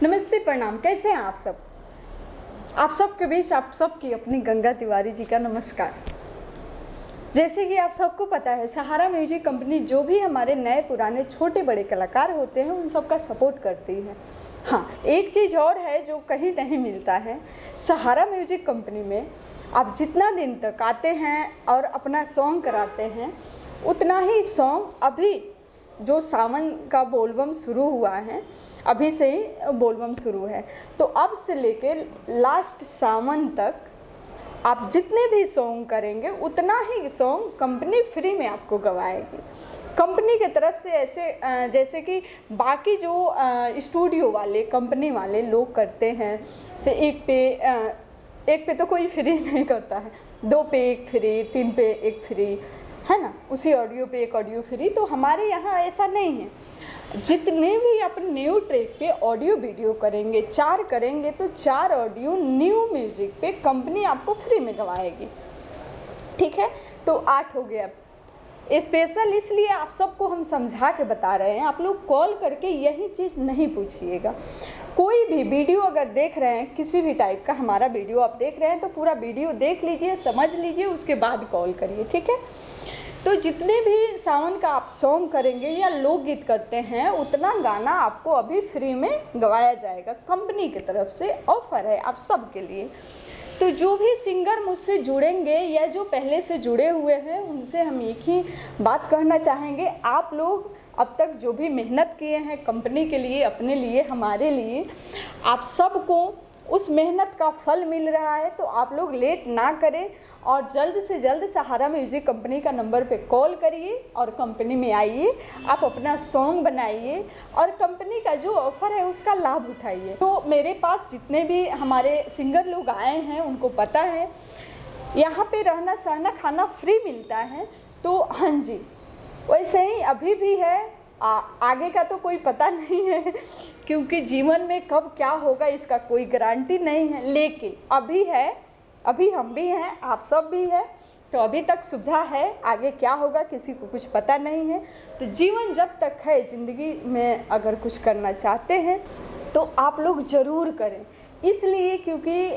नमस्ते, प्रणाम। कैसे हैं आप सब? आप सब के बीच आप सबकी अपनी गंगा तिवारी जी का नमस्कार। जैसे कि आप सबको पता है, सहारा म्यूजिक कंपनी जो भी हमारे नए पुराने छोटे बड़े कलाकार होते हैं उन सब का सपोर्ट करती है। हाँ, एक चीज़ और है जो कहीं नहीं मिलता है। सहारा म्यूजिक कंपनी में आप जितना दिन तक आते हैं और अपना सॉन्ग कराते हैं, उतना ही सॉन्ग अभी जो सावन का बोलबम शुरू हुआ है, अभी से ही बोलबम शुरू है, तो अब से लेके लास्ट सावन तक आप जितने भी सॉन्ग करेंगे उतना ही सॉन्ग कंपनी फ्री में आपको गवाएगी। कंपनी की तरफ से ऐसे जैसे कि बाकी जो स्टूडियो वाले कंपनी वाले लोग करते हैं, से एक पे तो कोई फ्री नहीं करता है, 2 पे 1 फ्री, 3 पे 1 फ्री, है ना, उसी ऑडियो पे 1 ऑडियो फ्री। तो हमारे यहाँ ऐसा नहीं है। जितने भी अपन न्यू ट्रैक पे ऑडियो वीडियो करेंगे, 4 करेंगे तो 4 ऑडियो न्यू म्यूजिक पे कंपनी आपको फ्री में गवाएगी। ठीक है, तो 8 हो गया। स्पेशल इसलिए आप सबको हम समझा के बता रहे हैं, आप लोग कॉल करके यही चीज़ नहीं पूछिएगा। कोई भी वीडियो अगर देख रहे हैं, किसी भी टाइप का हमारा वीडियो आप देख रहे हैं, तो पूरा वीडियो देख लीजिए, समझ लीजिए, उसके बाद कॉल करिए। ठीक है, तो जितने भी सावन का आप सॉन्ग करेंगे या लोकगीत करते हैं, उतना गाना आपको अभी फ्री में गवाया जाएगा। कंपनी की तरफ से ऑफर है आप सब के लिए। तो जो भी सिंगर मुझसे जुड़ेंगे या जो पहले से जुड़े हुए हैं, उनसे हम एक ही बात कहना चाहेंगे, आप लोग अब तक जो भी मेहनत किए हैं कंपनी के लिए, अपने लिए, हमारे लिए, आप सबको उस मेहनत का फल मिल रहा है। तो आप लोग लेट ना करें और जल्द से जल्द सहारा म्यूजिक कंपनी का नंबर पे कॉल करिए और कंपनी में आइए, आप अपना सॉन्ग बनाइए और कंपनी का जो ऑफ़र है उसका लाभ उठाइए। तो मेरे पास जितने भी हमारे सिंगर लोग आए हैं उनको पता है यहाँ पे रहना सहना खाना फ्री मिलता है। तो हाँ जी, वैसे ही अभी भी है, आगे का तो कोई पता नहीं है, क्योंकि जीवन में कब क्या होगा इसका कोई गारंटी नहीं है। लेकिन अभी है, अभी हम भी हैं, आप सब भी हैं, तो अभी तक सुविधा है। आगे क्या होगा किसी को कुछ पता नहीं है। तो जीवन जब तक है, ज़िंदगी में अगर कुछ करना चाहते हैं तो आप लोग ज़रूर करें। इसलिए क्योंकि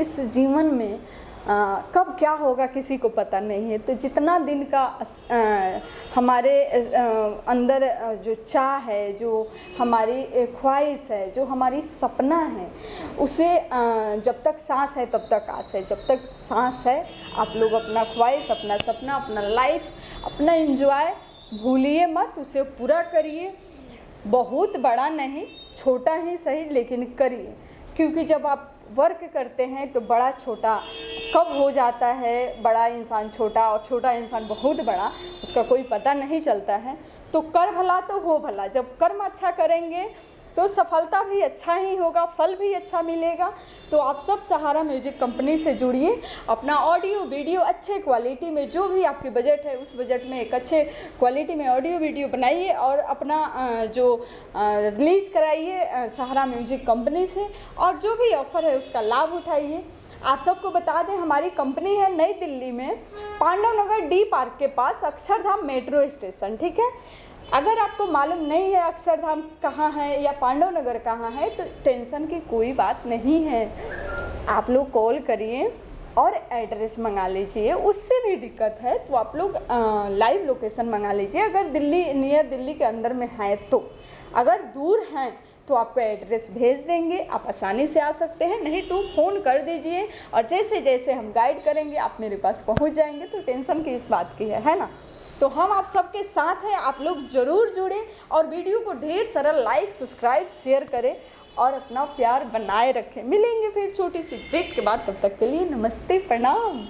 इस जीवन में कब क्या होगा किसी को पता नहीं है। तो जितना दिन का हमारे अंदर जो चाह है, जो हमारी ख्वाहिश है, जो हमारी सपना है, उसे जब तक सांस है तब तक आस है। जब तक सांस है आप लोग अपना ख्वाहिश, अपना सपना, अपना लाइफ, अपना एंजॉय भूलिए मत, उसे पूरा करिए। बहुत बड़ा नहीं, छोटा ही सही, लेकिन करिए। क्योंकि जब आप वर्क करते हैं तो बड़ा छोटा कब हो जाता है, बड़ा इंसान छोटा और छोटा इंसान बहुत बड़ा, उसका कोई पता नहीं चलता है। तो कर भला तो हो भला। जब कर्म अच्छा करेंगे तो सफलता भी अच्छा ही होगा, फल भी अच्छा मिलेगा। तो आप सब सहारा म्यूजिक कंपनी से जुड़िए, अपना ऑडियो वीडियो अच्छे क्वालिटी में, जो भी आपकी बजट है उस बजट में एक अच्छे क्वालिटी में ऑडियो वीडियो बनाइए और अपना जो रिलीज़ कराइए सहारा म्यूजिक कंपनी से, और जो भी ऑफ़र है उसका लाभ उठाइए। आप सबको बता दें, हमारी कंपनी है नई दिल्ली में, पांडव नगर डी पार्क के पास, अक्षरधाम मेट्रो स्टेशन। ठीक है, अगर आपको मालूम नहीं है अक्षरधाम कहाँ है या पांडव नगर कहाँ है, तो टेंशन की कोई बात नहीं है। आप लोग कॉल करिए और एड्रेस मंगा लीजिए। उससे भी दिक्कत है तो आप लोग लाइव लोकेशन मंगा लीजिए, अगर दिल्ली नियर दिल्ली के अंदर में है तो। अगर दूर हैं तो आपको एड्रेस भेज देंगे, आप आसानी से आ सकते हैं। नहीं तो फ़ोन कर दीजिए और जैसे जैसे हम गाइड करेंगे आप मेरे पास पहुंच जाएंगे। तो टेंशन की इस बात की है ना। तो हम आप सबके साथ हैं, आप लोग ज़रूर जुड़ें और वीडियो को ढेर सारा लाइक, सब्सक्राइब, शेयर करें और अपना प्यार बनाए रखें। मिलेंगे फिर छोटी सी ब्रेक के बाद, तब तक के लिए नमस्ते, प्रणाम।